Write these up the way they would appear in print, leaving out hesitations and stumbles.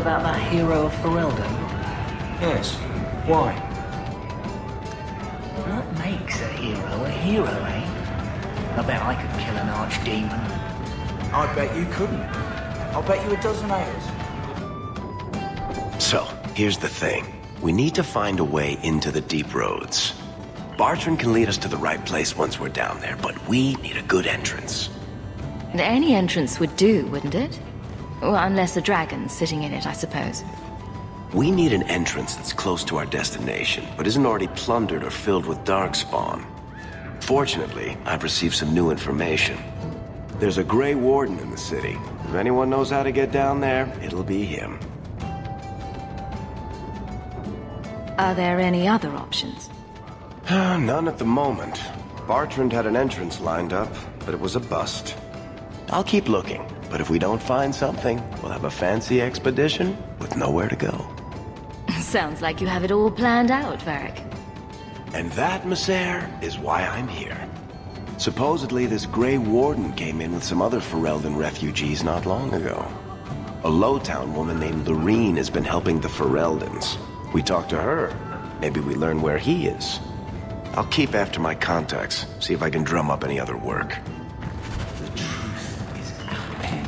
about that hero of Ferelden? Yes. Why? What makes a hero, eh? I bet I could kill an archdemon. I bet you couldn't. I'll bet you a dozen others. So, here's the thing. We need to find a way into the deep roads. Bartrand can lead us to the right place once we're down there, but we need a good entrance. Any entrance would do, wouldn't it? Well, unless a dragon's sitting in it, I suppose. We need an entrance that's close to our destination, but isn't already plundered or filled with darkspawn. Fortunately, I've received some new information. There's a Grey Warden in the city. If anyone knows how to get down there, it'll be him. Are there any other options? None at the moment. Bartrand had an entrance lined up, but it was a bust. I'll keep looking, but if we don't find something, we'll have a fancy expedition with nowhere to go. Sounds like you have it all planned out, Varric. And that, Messere, is why I'm here. Supposedly, this Grey Warden came in with some other Ferelden refugees not long ago. A Lowtown woman named Lorene has been helping the Fereldans. We talk to her, maybe we learn where he is. I'll keep after my contacts, see if I can drum up any other work. The truth is out there.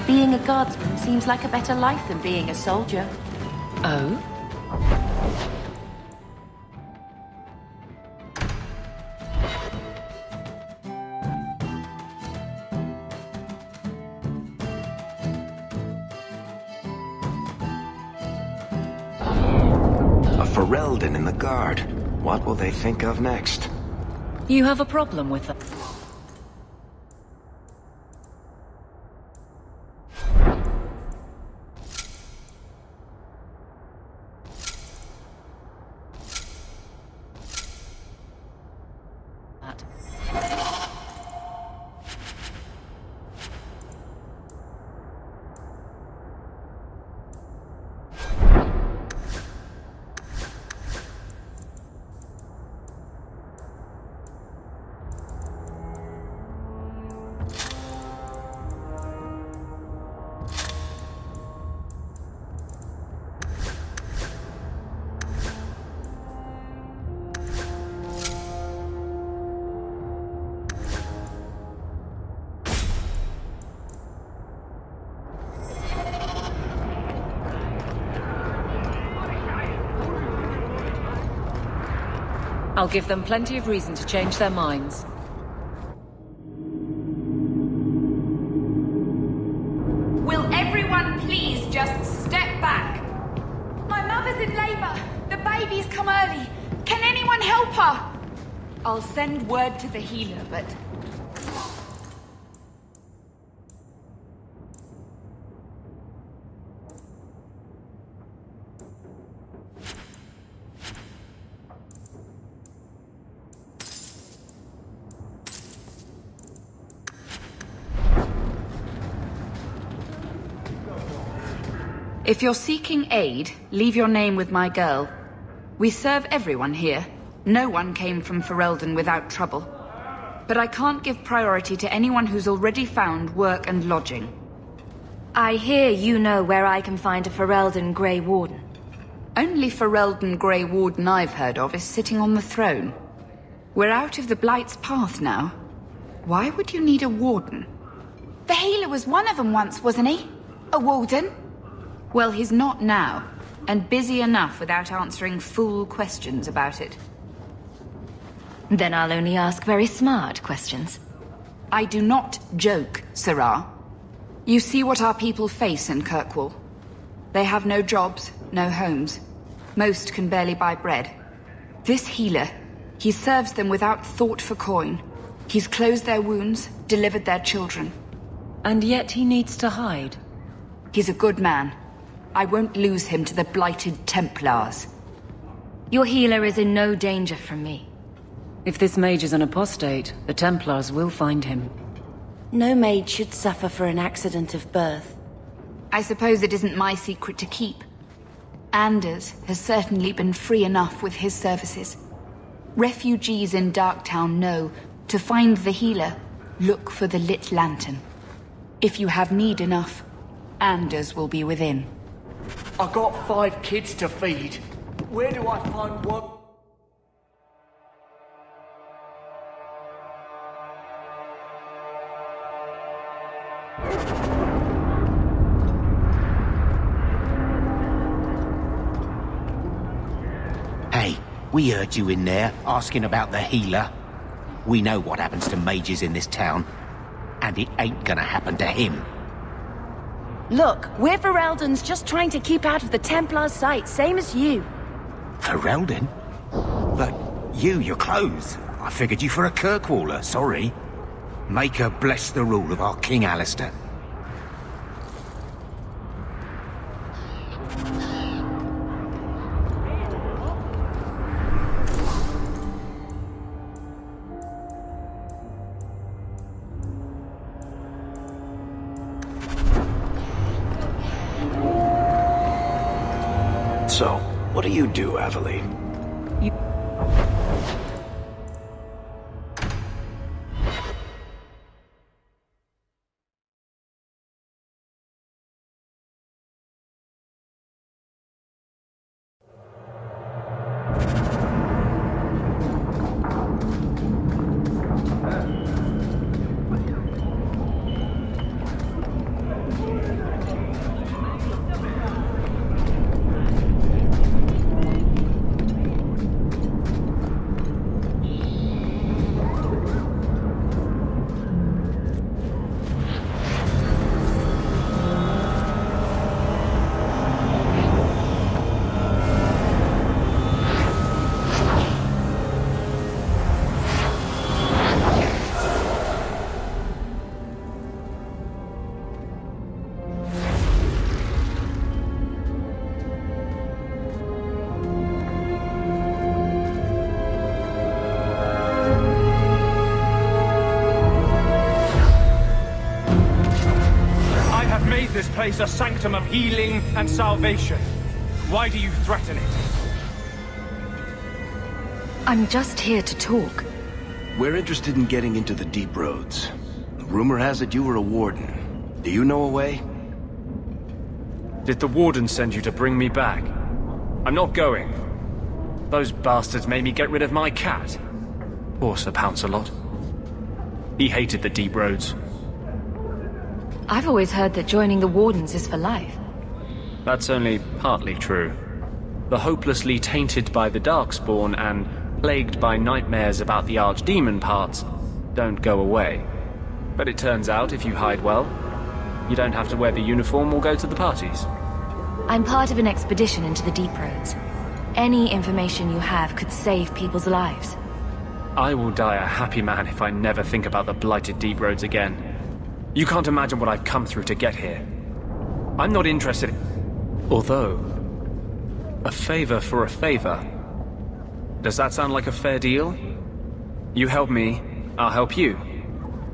Being a guardsman seems like a better life than being a soldier. Oh? A Ferelden in the guard. What will they think of next? You have a problem with them? I'll give them plenty of reason to change their minds. Will everyone please just step back? My mother's in labor. The baby's come early. Can anyone help her? I'll send word to the healer, but... If you're seeking aid, leave your name with my girl. We serve everyone here. No one came from Ferelden without trouble. But I can't give priority to anyone who's already found work and lodging. I hear you know where I can find a Ferelden Grey Warden. Only Ferelden Grey Warden I've heard of is sitting on the throne. We're out of the Blight's path now. Why would you need a warden? The healer was one of them once, wasn't he? A warden? Well, he's not now, and busy enough without answering fool questions about it. Then I'll only ask very smart questions. I do not joke, Sirrah. You see what our people face in Kirkwall. They have no jobs, no homes. Most can barely buy bread. This healer, he serves them without thought for coin. He's closed their wounds, delivered their children. And yet he needs to hide. He's a good man. I won't lose him to the blighted Templars. Your healer is in no danger from me. If this mage is an apostate, the Templars will find him. No maid should suffer for an accident of birth. I suppose it isn't my secret to keep. Anders has certainly been free enough with his services. Refugees in Darktown know, to find the healer, look for the lit lantern. If you have need enough, Anders will be within. I got 5 kids to feed. Where do I find one? Hey, we heard you in there, asking about the healer. We know what happens to mages in this town, and it ain't gonna happen to him. Look, we're Ferelden's just trying to keep out of the Templar's sight, same as you. Ferelden? But your clothes. I figured you for a Kirkwaller, sorry. Make her bless the rule of our King Alistair. So, what do you do, Aveline? This place a sanctum of healing and salvation. Why do you threaten it? I'm just here to talk. We're interested in getting into the deep roads. Rumor has it you were a warden. Do you know a way? Did the warden send you to bring me back? I'm not going. Those bastards made me get rid of my cat. Poor Sir Pouncelot. He hated the deep roads. I've always heard that joining the Wardens is for life. That's only partly true. The hopelessly tainted by the Darkspawn and plagued by nightmares about the Archdemon parts don't go away. But it turns out if you hide well, you don't have to wear the uniform or go to the parties. I'm part of an expedition into the deep roads. Any information you have could save people's lives. I will die a happy man if I never think about the blighted deep roads again. You can't imagine what I've come through to get here. I'm not interested. Although, a favor for a favor. Does that sound like a fair deal? You help me, I'll help you.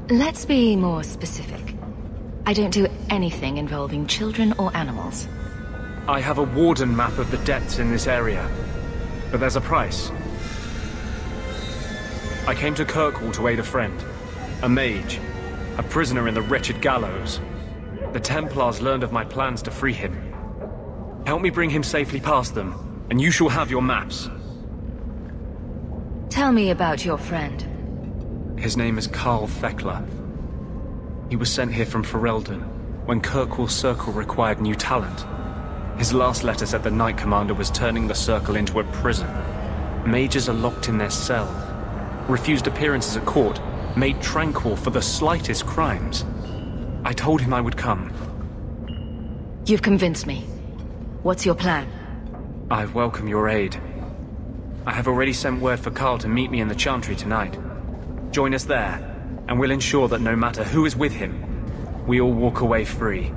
Let's be more specific. I don't do anything involving children or animals. I have a warden map of the depths in this area, but there's a price. I came to Kirkwall to aid a friend, a mage, a prisoner in the wretched gallows. The Templars learned of my plans to free him. Help me bring him safely past them, and you shall have your maps. Tell me about your friend. His name is Carl Thekla. He was sent here from Ferelden when Kirkwall Circle required new talent. His last letter said the Knight Commander was turning the Circle into a prison. Mages are locked in their cell, refused appearances at court, made tranquil for the slightest crimes. I told him I would come. You've convinced me. What's your plan? I welcome your aid. I have already sent word for Carl to meet me in the Chantry tonight. Join us there, and we'll ensure that no matter who is with him, we all walk away free.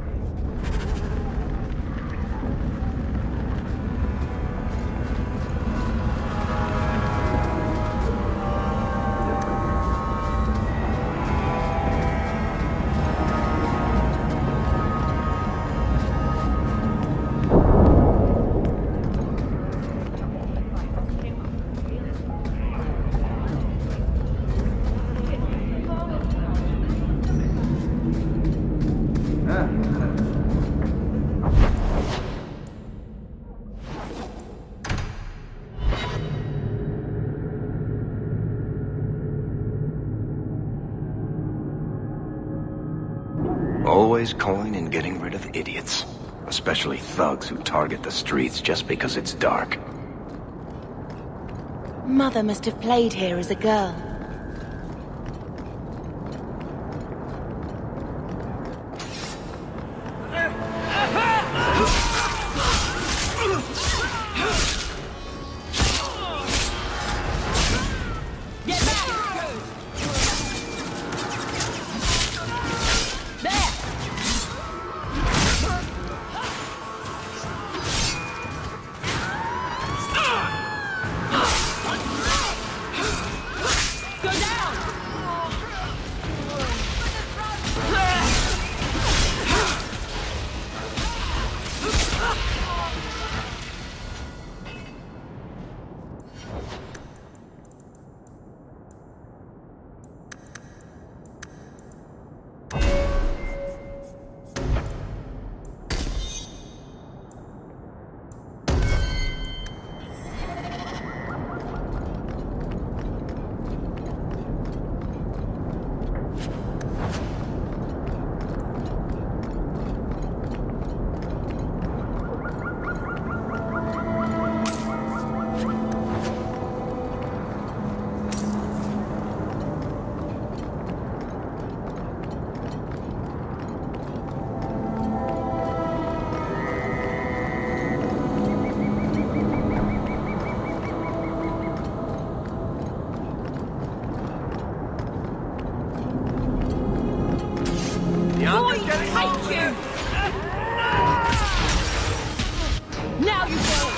Always coin and getting rid of idiots. Especially thugs who target the streets just because it's dark. Mother must have played here as a girl. Now you go!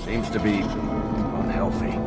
Seems to be unhealthy.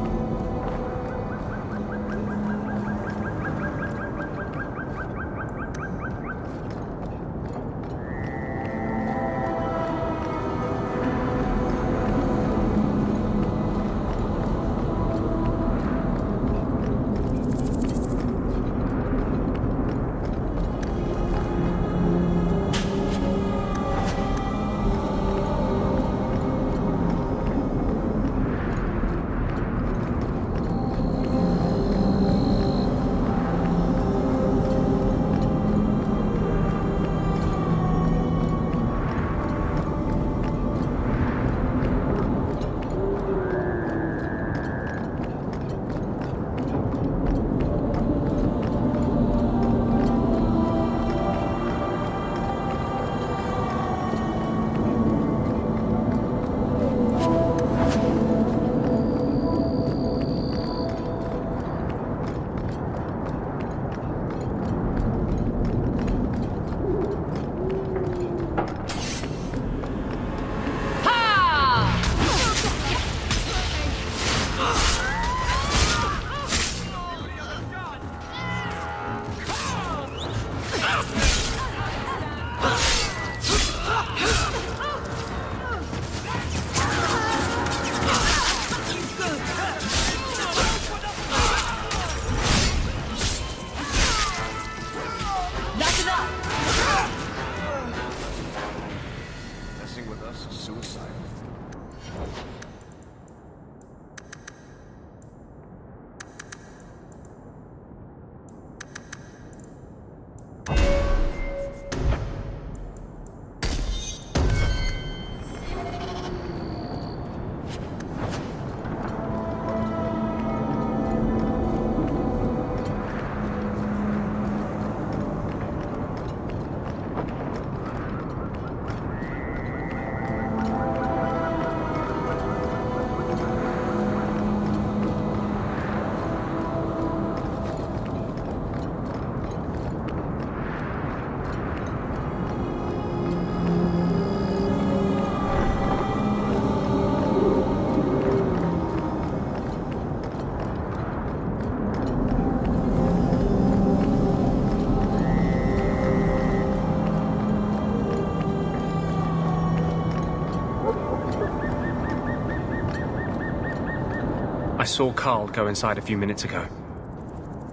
I saw Carl go inside a few minutes ago.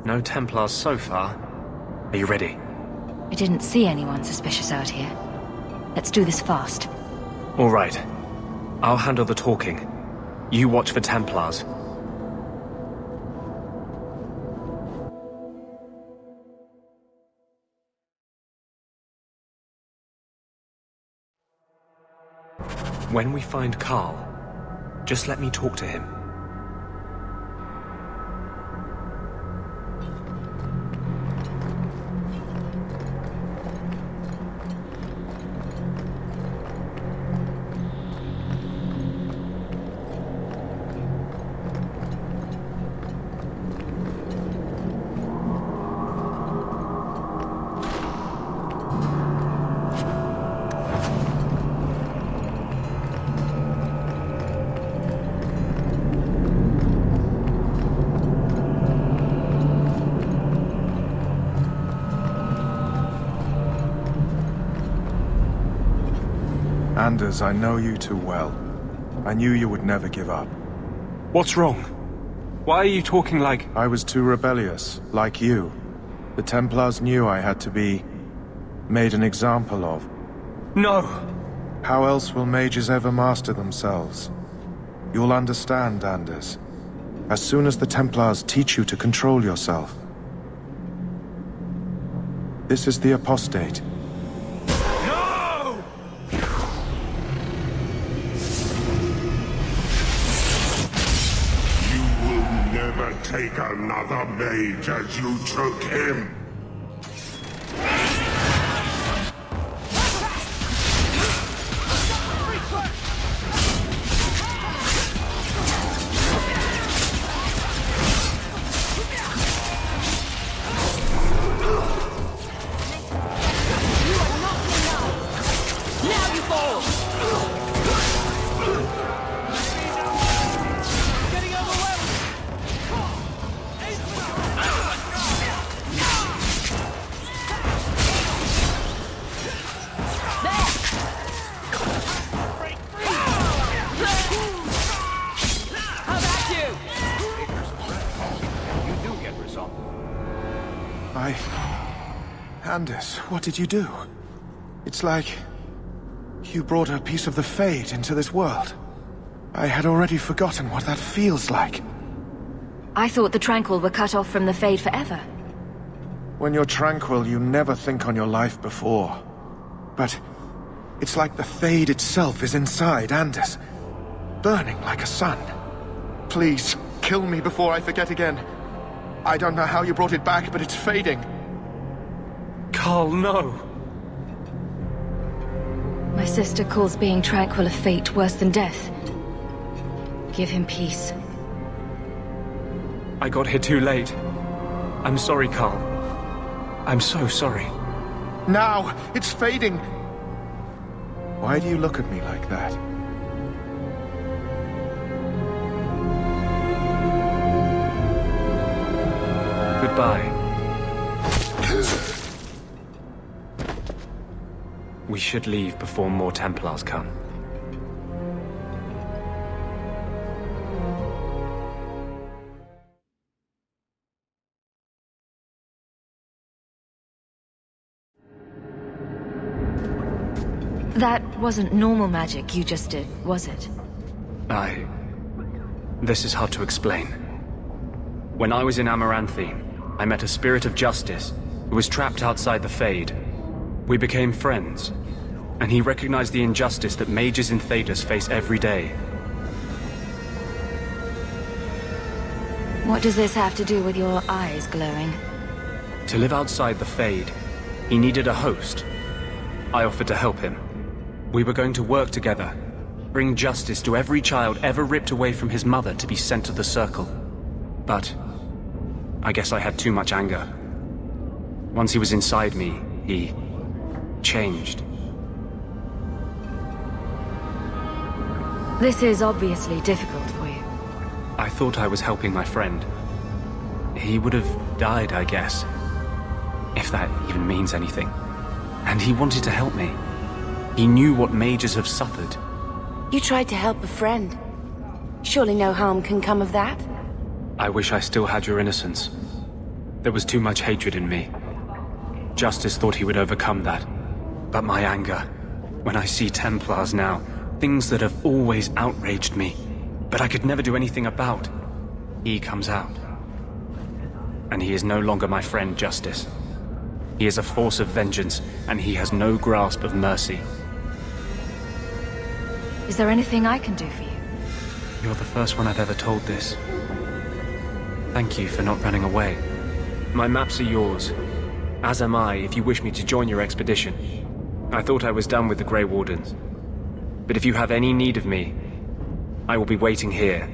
No Templars so far. Are you ready? I didn't see anyone suspicious out here. Let's do this fast. All right. I'll handle the talking. You watch for Templars. When we find Carl, just let me talk to him. Anders, I know you too well. I knew you would never give up. What's wrong? Why are you talking like... I was too rebellious, like you. The Templars knew I had to be... made an example of. No! How else will mages ever master themselves? You'll understand, Anders. As soon as the Templars teach you to control yourself. This is the apostate. Take another mage as you took him. Now you fall! Anders, what did you do? It's like... you brought a piece of the Fade into this world. I had already forgotten what that feels like. I thought the Tranquil were cut off from the Fade forever. When you're tranquil, you never think on your life before. But it's like the Fade itself is inside Anders, burning like a sun. Please, kill me before I forget again. I don't know how you brought it back, but it's fading. Carl, no! My sister calls being tranquil a fate worse than death. Give him peace. I got here too late. I'm sorry, Carl. I'm so sorry. Now! It's fading! Why do you look at me like that? Goodbye. We should leave before more Templars come. That wasn't normal magic you just did, was it? This is hard to explain. When I was in Amaranthine, I met a spirit of justice who was trapped outside the Fade. We became friends, and he recognized the injustice that mages in Thedas face every day. What does this have to do with your eyes glowing? To live outside the Fade, he needed a host. I offered to help him. We were going to work together, bring justice to every child ever ripped away from his mother to be sent to the Circle. But I guess I had too much anger. Once he was inside me, he changed. This is obviously difficult for you. I thought I was helping my friend. He would have died, I guess. If that even means anything. And he wanted to help me. He knew what mages have suffered. You tried to help a friend. Surely no harm can come of that? I wish I still had your innocence. There was too much hatred in me. Justice thought he would overcome that. But my anger, when I see Templars now, things that have always outraged me, but I could never do anything about, he comes out. And he is no longer my friend, Justice. He is a force of vengeance, and he has no grasp of mercy. Is there anything I can do for you? You're the first one I've ever told this. Thank you for not running away. My maps are yours. As am I, if you wish me to join your expedition. I thought I was done with the Grey Wardens. But if you have any need of me, I will be waiting here,